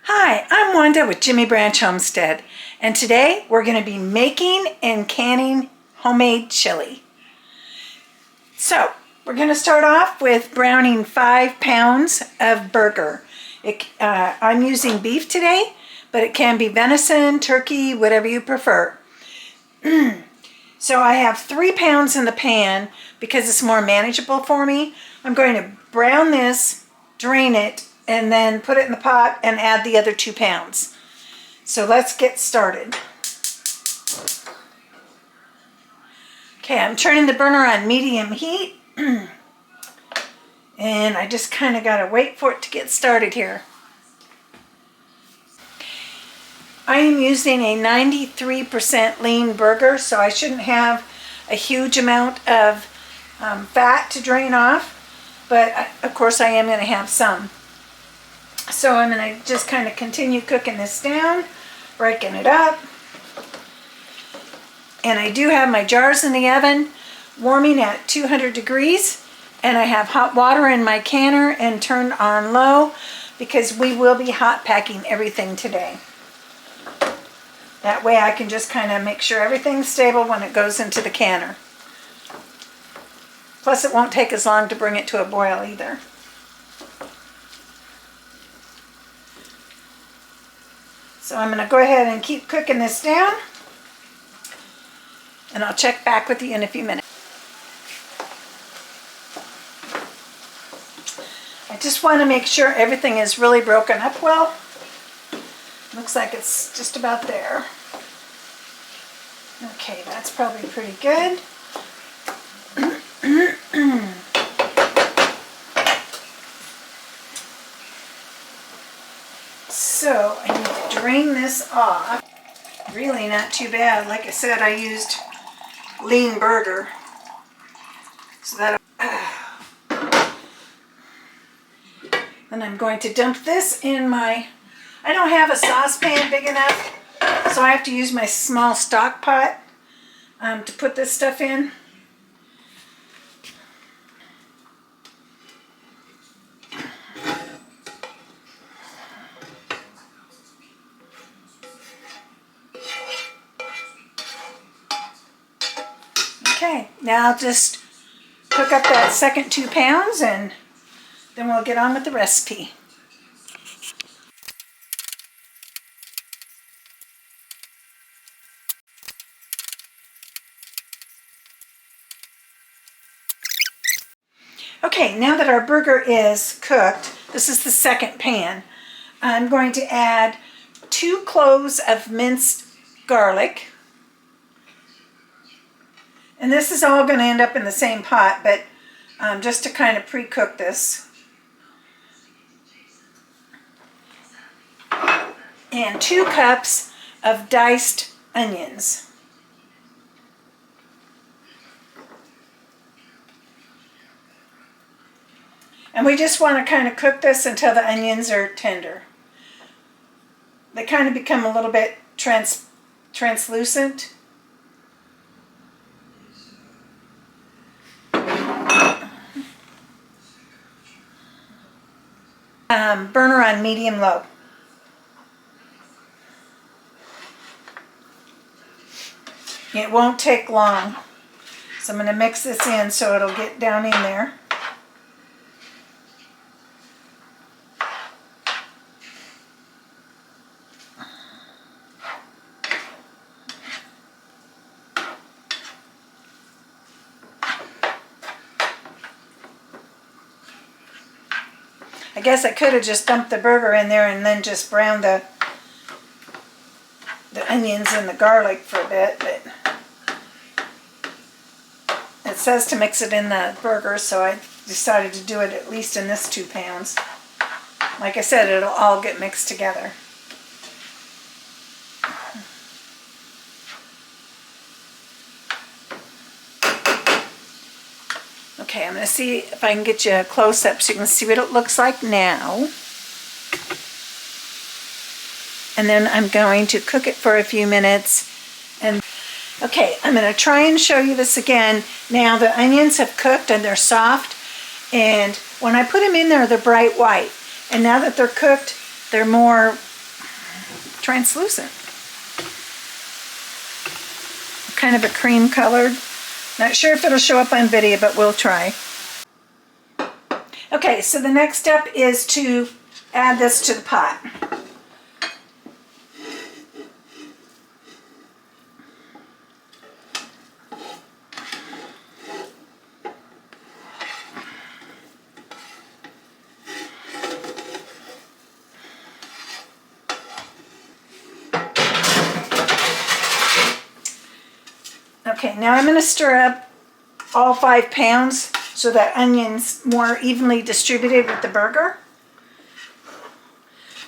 Hi, I'm Wanda with Jimmy Branch Homestead, and today we're going to be making and canning homemade chili. So, we're going to start off with browning 5 pounds of burger. I'm using beef today, but it can be venison, turkey, whatever you prefer. So I have 3 pounds in the pan because it's more manageable for me. I'm going to brown this, drain it, and then put it in the pot and add the other 2 pounds. So let's get started. Okay, I'm turning the burner on medium heat. And I just kind of got to wait for it to get started here. I am using a 93% lean burger, so I shouldn't have a huge amount of fat to drain off, but of course I am going to have some. So I'm going to just kind of continue cooking this down, breaking it up. And I do have my jars in the oven warming at 200 degrees, and I have hot water in my canner and turned on low because we will be hot packing everything today. That way I can just kind of make sure everything's stable when it goes into the canner. Plus it won't take as long to bring it to a boil either. So I'm going to go ahead and keep cooking this down, and I'll check back with you in a few minutes. I just want to make sure everything is really broken up well. Looks like it's just about there. Okay, that's probably pretty good. So I need to drain this off. Really not too bad. Like I said, I used lean burger. So that. Then I'm going to dump this in my. I don't have a saucepan big enough, so I have to use my small stock pot to put this stuff in. Okay, now I'll just cook up that second 2 pounds and then we'll get on with the recipe. Okay, now that our burger is cooked, this is the second pan. I'm going to add 2 cloves of minced garlic. And this is all going to end up in the same pot, but just to kind of pre-cook this. And 2 cups of diced onions. And we just want to kind of cook this until the onions are tender. They kind of become a little bit translucent. Burner on medium-low. It won't take long. So I'm going to mix this in so it'll get down in there. I guess I could have just dumped the burger in there and then just browned the onions and the garlic for a bit, but it says to mix it in the burger, so I decided to do it at least in this 2 pounds. Like I said, it'll all get mixed together. Okay, I'm going to see if I can get you a close-up so you can see what it looks like now. And then I'm going to cook it for a few minutes. And okay, I'm going to try and show you this again. Now the onions have cooked and they're soft. And when I put them in there, they're bright white. And now that they're cooked, they're more translucent. Kind of a cream colored. Not sure if it'll show up on video, but we'll try. Okay, so the next step is to add this to the pot. Okay, now I'm going to stir up all 5 pounds so that onion's more evenly distributed with the burger.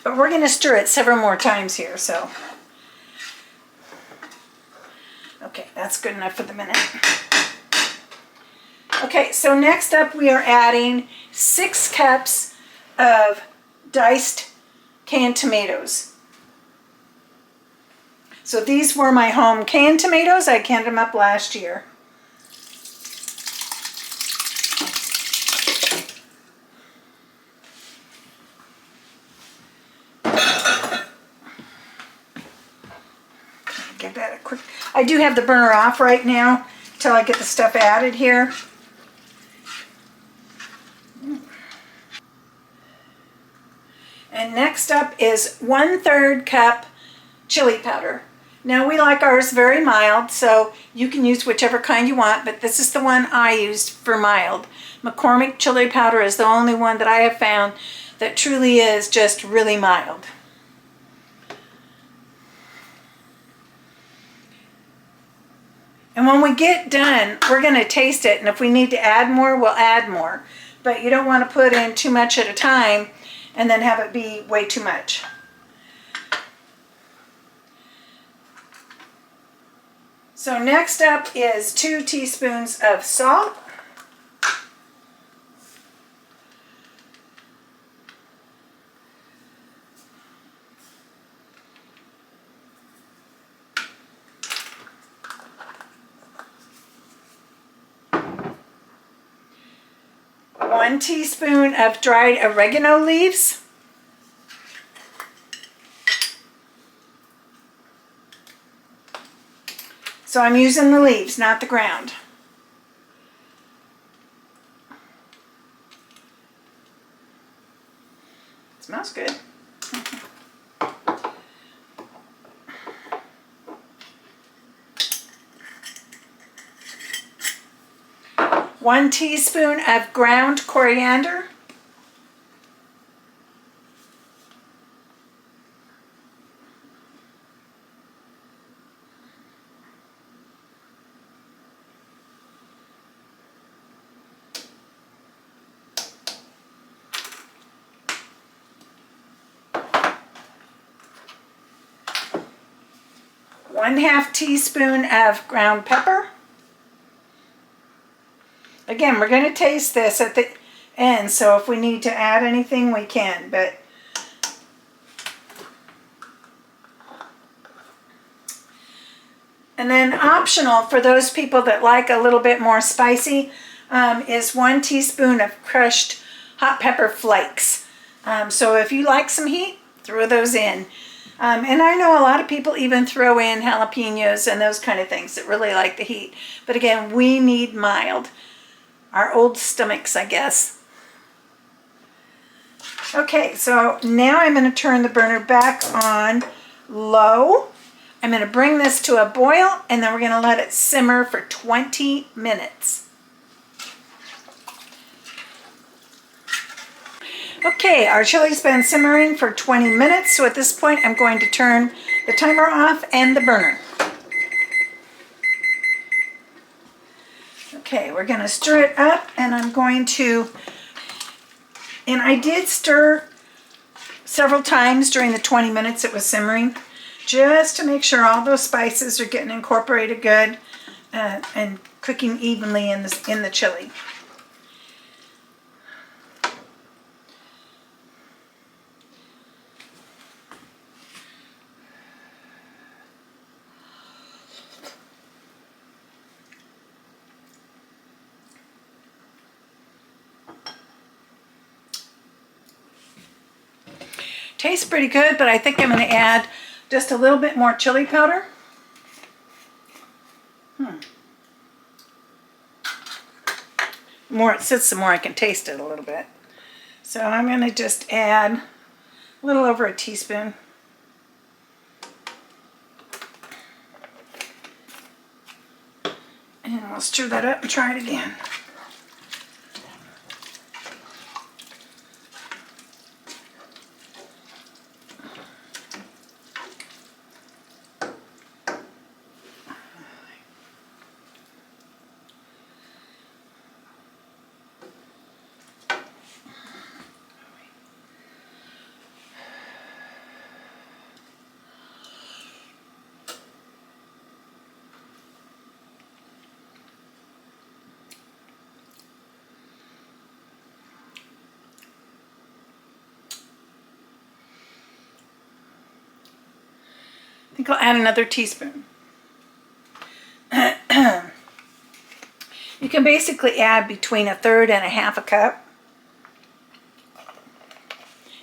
But we're going to stir it several more times here, so. Okay, that's good enough for the minute. Okay, so next up we are adding 6 cups of diced canned tomatoes. So these were my home canned tomatoes. I canned them up last year. Give that a quick... I do have the burner off right now until I get the stuff added here. And next up is 1/3 cup chili powder. Now we like ours very mild, so you can use whichever kind you want, but this is the one I used for mild. McCormick chili powder is the only one that I have found that truly is just really mild. And when we get done, we're going to taste it, and if we need to add more, we'll add more. But you don't want to put in too much at a time and then have it be way too much. So next up is 2 teaspoons of salt. One teaspoon of dried oregano leaves. So I'm using the leaves, not the ground. It smells good. One teaspoon of ground coriander. One-half teaspoon of ground pepper. Again, we're going to taste this at the end, so if we need to add anything, we can. But and then optional for those people that like a little bit more spicy is 1 teaspoon of crushed hot pepper flakes. So if you like some heat, throw those in. And I know a lot of people even throw in jalapenos and those kind of things that really like the heat. But again, we need mild. Our old stomachs, I guess. Okay, so now I'm going to turn the burner back on low. I'm going to bring this to a boil, and then we're going to let it simmer for 20 minutes. Okay, our chili's been simmering for 20 minutes, so at this point I'm going to turn the timer off and the burner. Okay, we're going to stir it up, and I'm going to, and I did stir several times during the 20 minutes it was simmering, just to make sure all those spices are getting incorporated good and cooking evenly in the chili. Tastes pretty good, but I think I'm going to add just a little bit more chili powder. The more it sits, the more I can taste it a little bit. So I'm going to just add a little over a teaspoon. And we'll stir that up and try it again. I think I'll add another teaspoon. You can basically add between 1/3 and 1/2 cup.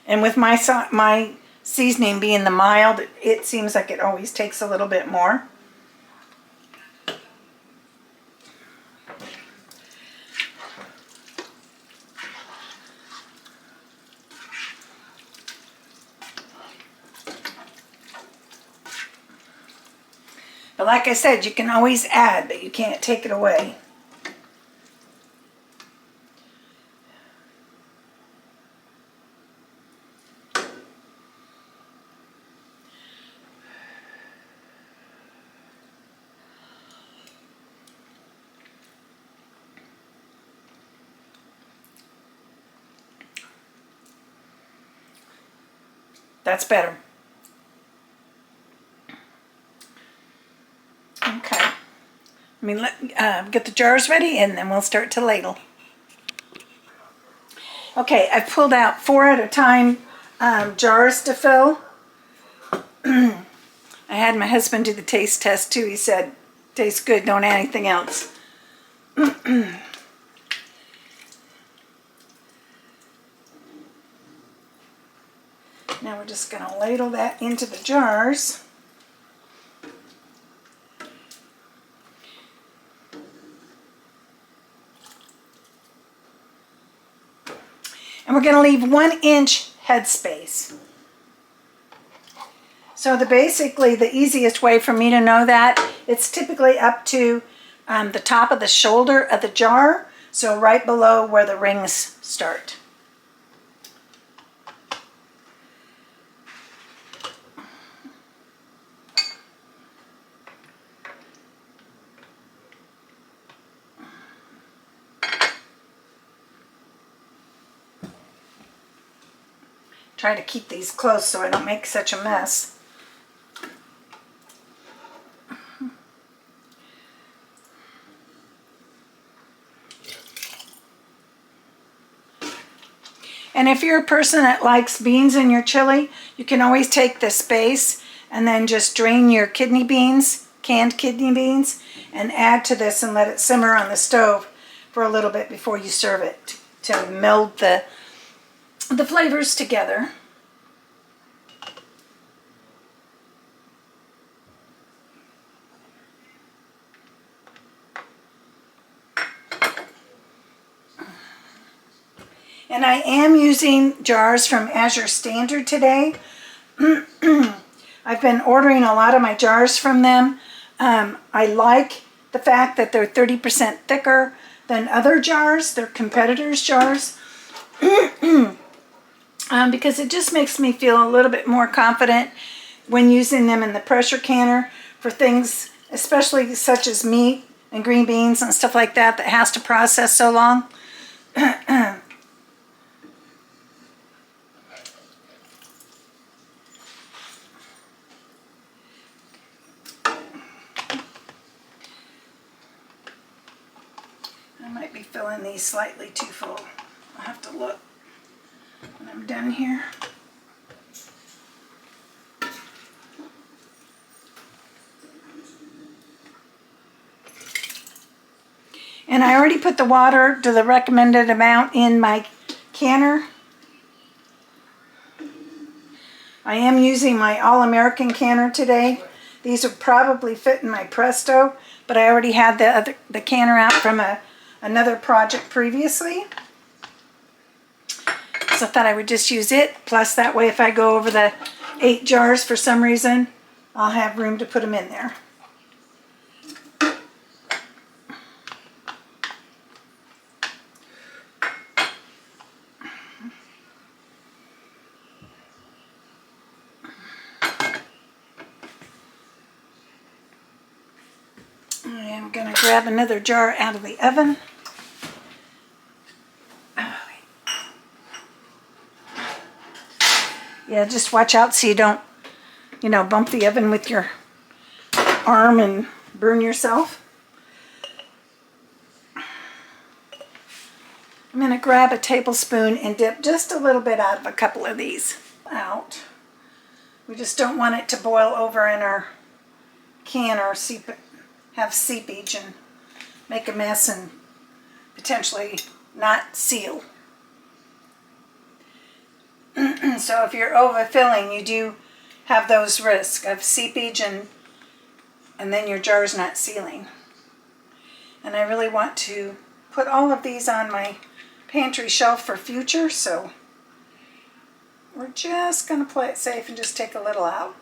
And with my seasoning being the mild, it seems like it always takes a little bit more. But like I said, you can always add, but you can't take it away. That's better. Okay. Get the jars ready and then we'll start to ladle. Okay, I've pulled out 4 at a time jars to fill. I had my husband do the taste test too. He said, tastes good, don't add anything else. Now we're just going to ladle that into the jars. And we're going to leave 1 inch headspace. So basically the easiest way for me to know that, it's typically up to the top of the shoulder of the jar, so right below where the rings start. Try to keep these close so I don't make such a mess. And if you're a person that likes beans in your chili, you can always take this base and then just drain your kidney beans, canned kidney beans, and add to this and let it simmer on the stove for a little bit before you serve it to meld the flavors together. And I am using jars from Azure Standard today. I've been ordering a lot of my jars from them. I like the fact that they're 30% thicker than other jars, their competitors' jars. Because it just makes me feel a little bit more confident when using them in the pressure canner for things, especially such as meat and green beans and stuff like that that has to process so long. I might be filling these slightly too full. I'll have to look when I'm done here. And I already put the water to the recommended amount in my canner. I am using my All-American canner today. These would probably fit in my Presto, but I already had the canner out from another project previously. So I thought I would just use it. Plus that way if I go over the 8 jars for some reason, I'll have room to put them in there. I'm going to grab another jar out of the oven. Yeah, just watch out so you don't, bump the oven with your arm and burn yourself. I'm going to grab a tablespoon and dip just a little bit out of a couple of these out. We just don't want it to boil over in our can or have seepage and make a mess and potentially not seal. So if you're overfilling, you do have those risks of seepage and then your jar's not sealing. And I really want to put all of these on my pantry shelf for future, so we're just going to play it safe and just take a little out.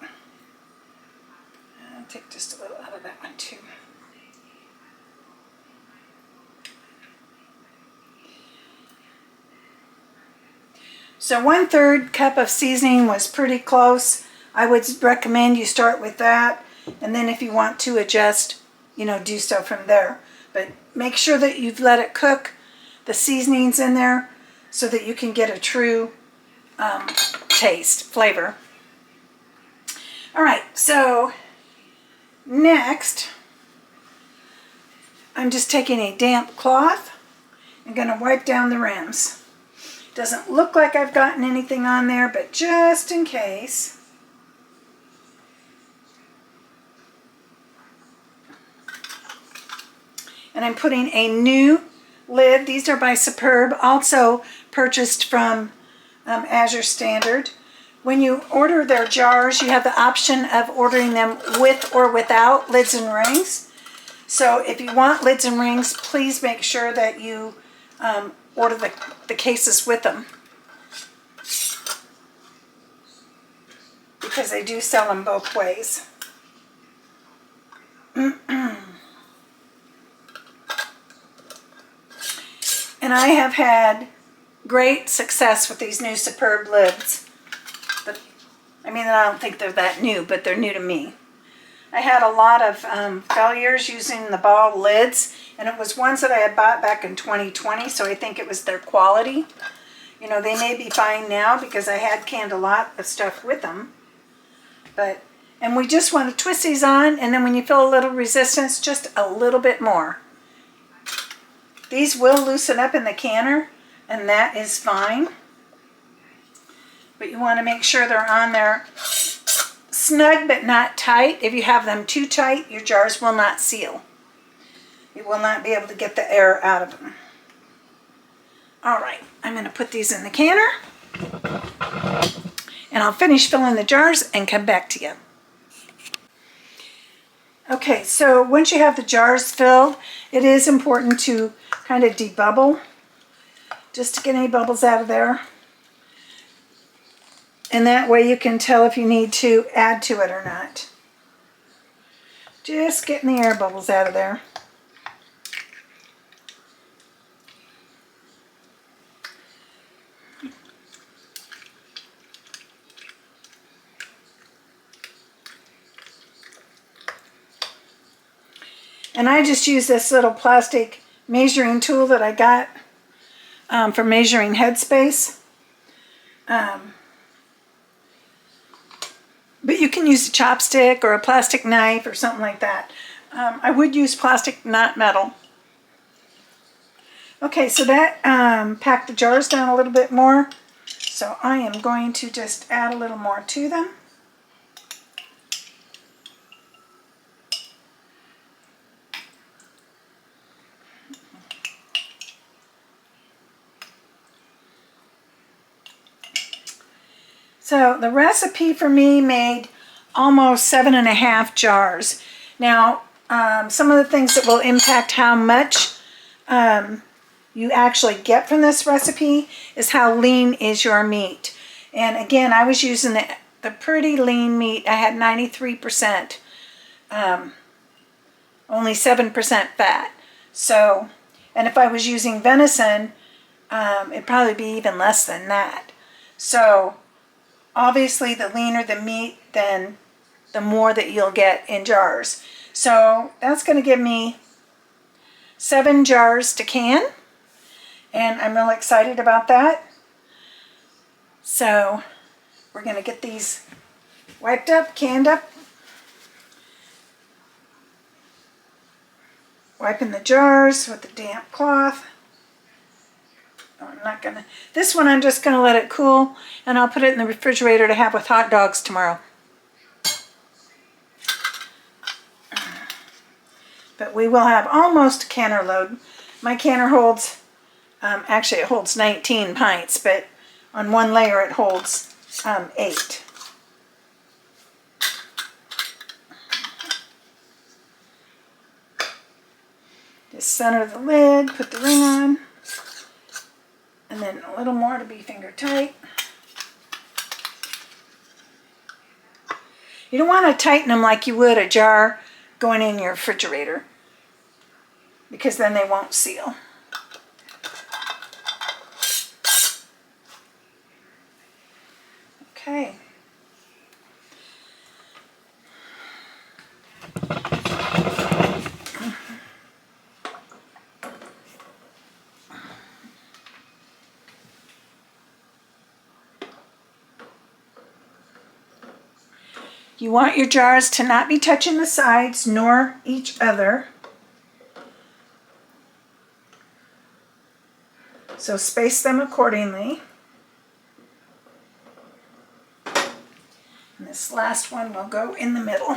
I'll take just a little out of that one too. So 1/3 cup of seasoning was pretty close. I would recommend you start with that, and then if you want to adjust, do so from there. But make sure that you've let it cook, the seasonings in there, so that you can get a true flavor. All right, so next, I'm just taking a damp cloth. I'm going to wipe down the rims. Doesn't look like I've gotten anything on there, but just in case. And I'm putting a new lid. These are by Superb, also purchased from Azure Standard. When you order their jars, you have the option of ordering them with or without lids and rings. So if you want lids and rings, please make sure that you order the cases with them, because they do sell them both ways. And I have had great success with these new Superb lids. I don't think they're that new, but they're new to me. I had a lot of failures using the ball lids, and it was ones that I had bought back in 2020, so I think it was their quality. They may be fine now because I had canned a lot of stuff with them. And we just want to twist these on, and then when you feel a little resistance, just a little bit more. These will loosen up in the canner, and that is fine. But you want to make sure they're on there snug but not tight. If you have them too tight, your jars will not seal. You will not be able to get the air out of them. All right, I'm going to put these in the canner, and I'll finish filling the jars and come back to you. Okay, so once you have the jars filled, it is important to kind of debubble, just to get any bubbles out of there. And that way you can tell if you need to add to it or not. Just getting the air bubbles out of there. And I just use this little plastic measuring tool that I got for measuring headspace. But you can use a chopstick or a plastic knife or something like that. I would use plastic, not metal. Okay, so that packed the jars down a little bit more. So I am going to just add a little more to them. So the recipe for me made almost 7.5 jars. Now, some of the things that will impact how much you actually get from this recipe is how lean is your meat. And again, I was using the pretty lean meat. I had 93%, only 7% fat. So, and if I was using venison, it'd probably be even less than that. So, obviously, the leaner the meat, then the more that you'll get in jars. So that's going to give me 7 jars to can, and I'm really excited about that. So we're going to get these wiped up, canned up, wiping the jars with the damp cloth. Oh, I'm not going to, this one I'm just going to let it cool, and I'll put it in the refrigerator to have with hot dogs tomorrow. But we will have almost a canner load. My canner holds, actually it holds 19 pints, but on one layer it holds 8. Just center the lid, put the ring on, and then a little more to be finger tight. You don't want to tighten them like you would a jar going in your refrigerator, because then they won't seal. Okay. You want your jars to not be touching the sides nor each other. So space them accordingly. And this last one will go in the middle.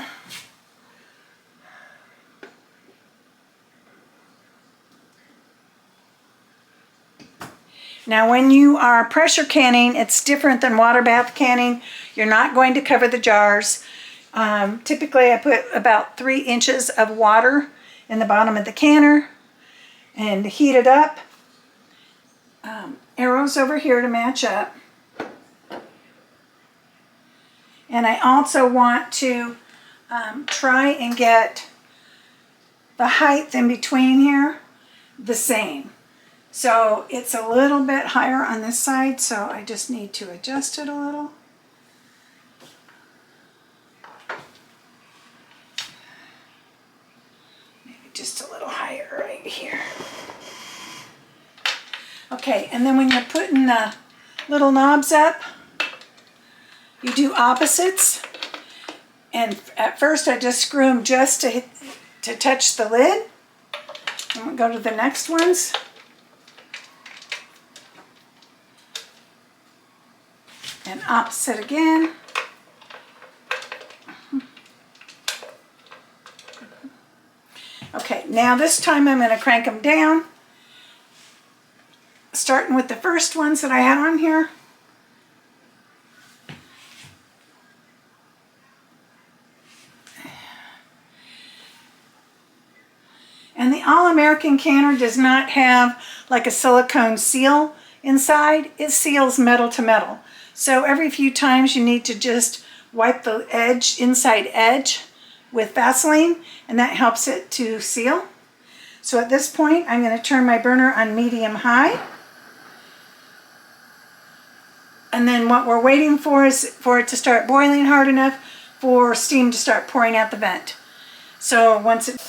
Now when you are pressure canning, it's different than water bath canning. You're not going to cover the jars. Typically I put about 3 inches of water in the bottom of the canner and heat it up. Arrows over here to match up. And I also want to try and get the height in between here the same. So it's a little bit higher on this side, so I just need to adjust it a little. Maybe just a little higher right here. Okay, and then when you're putting the little knobs up, you do opposites. And at first I just screw them just to touch the lid. I'm going to go to the next ones. And opposite again. Okay, now this time I'm going to crank them down. Starting with the first ones that I had on here. And the All-American canner does not have like a silicone seal inside. It seals metal to metal. So every few times you need to just wipe the edge, inside edge, with Vaseline, and that helps it to seal. So at this point, I'm going to turn my burner on medium-high. And then what we're waiting for is for it to start boiling hard enough for steam to start pouring out the vent. So once it...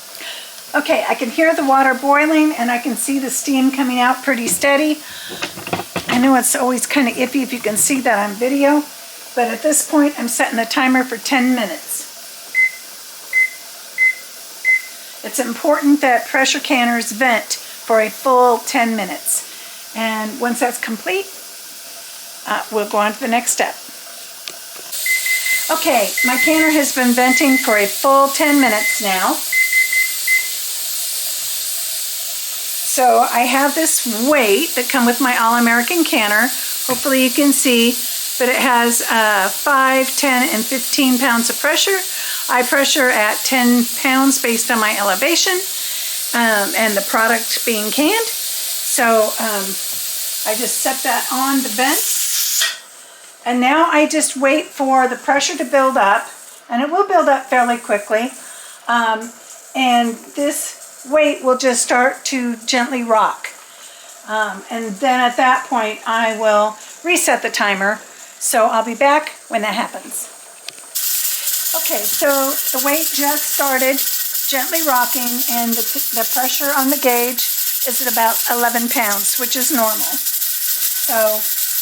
Okay, I can hear the water boiling and I can see the steam coming out pretty steady. I know it's always kind of iffy if you can see that on video, but at this point I'm setting the timer for 10 minutes. It's important that pressure canners vent for a full 10 minutes. And once that's complete, we'll go on to the next step. Okay, my canner has been venting for a full 10 minutes now. So I have this weight that comes with my All-American canner. Hopefully you can see but it has 5, 10, and 15 pounds of pressure. I pressure at 10 pounds based on my elevation and the product being canned. So I just set that on the vent. And now I just wait for the pressure to build up, and it will build up fairly quickly. And this weight will just start to gently rock. And then at that point, I will reset the timer. So I'll be back when that happens. Okay, so the weight just started gently rocking, and the pressure on the gauge is at about 11 pounds, which is normal. So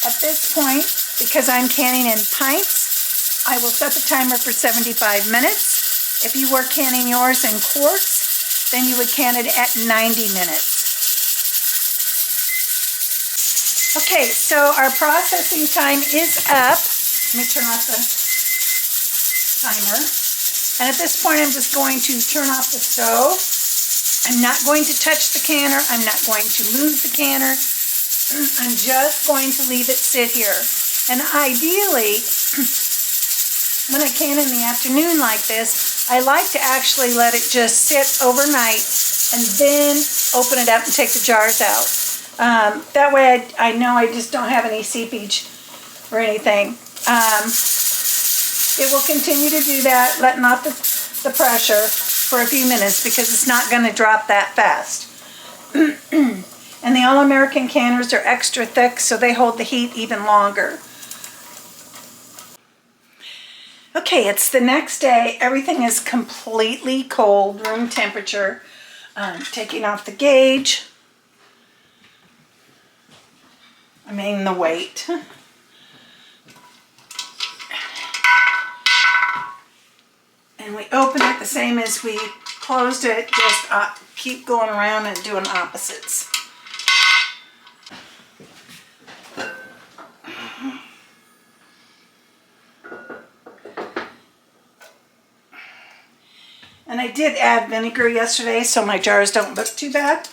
at this point, because I'm canning in pints, I will set the timer for 75 minutes. If you were canning yours in quarts, then you would can it at 90 minutes. Okay, so our processing time is up. Let me turn off the timer. And at this point, I'm just going to turn off the stove. I'm not going to touch the canner. I'm not going to move the canner. I'm just going to leave it sit here. And ideally, when I can in the afternoon like this, I like to actually let it just sit overnight and then open it up and take the jars out. That way I know I just don't have any seepage or anything. It will continue to do that, letting off the pressure for a few minutes because it's not going to drop that fast. And the All-American canners are extra thick, so they hold the heat even longer. Okay, it's the next day. Everything is completely cold, room temperature. Taking off the gauge. I mean the weight. And we open it the same as we closed it, just keep going around and doing opposites. And I did add vinegar yesterday, so my jars don't look too bad.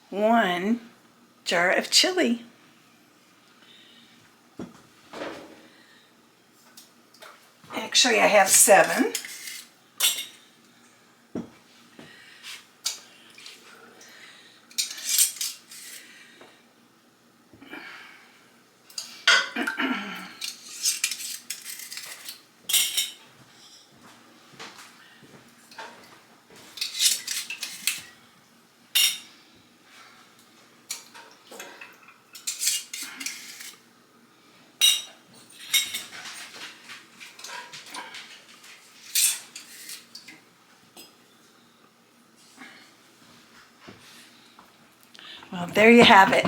One jar of chili. Actually, I have 7. Well, there you have it.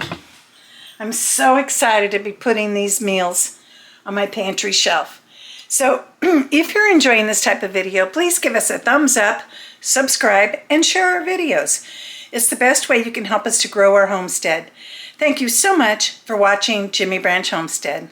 I'm so excited to be putting these meals on my pantry shelf. So if you're enjoying this type of video, please give us a thumbs up, subscribe, and share our videos. It's the best way you can help us to grow our homestead. Thank you so much for watching Jimmy Branch Homestead.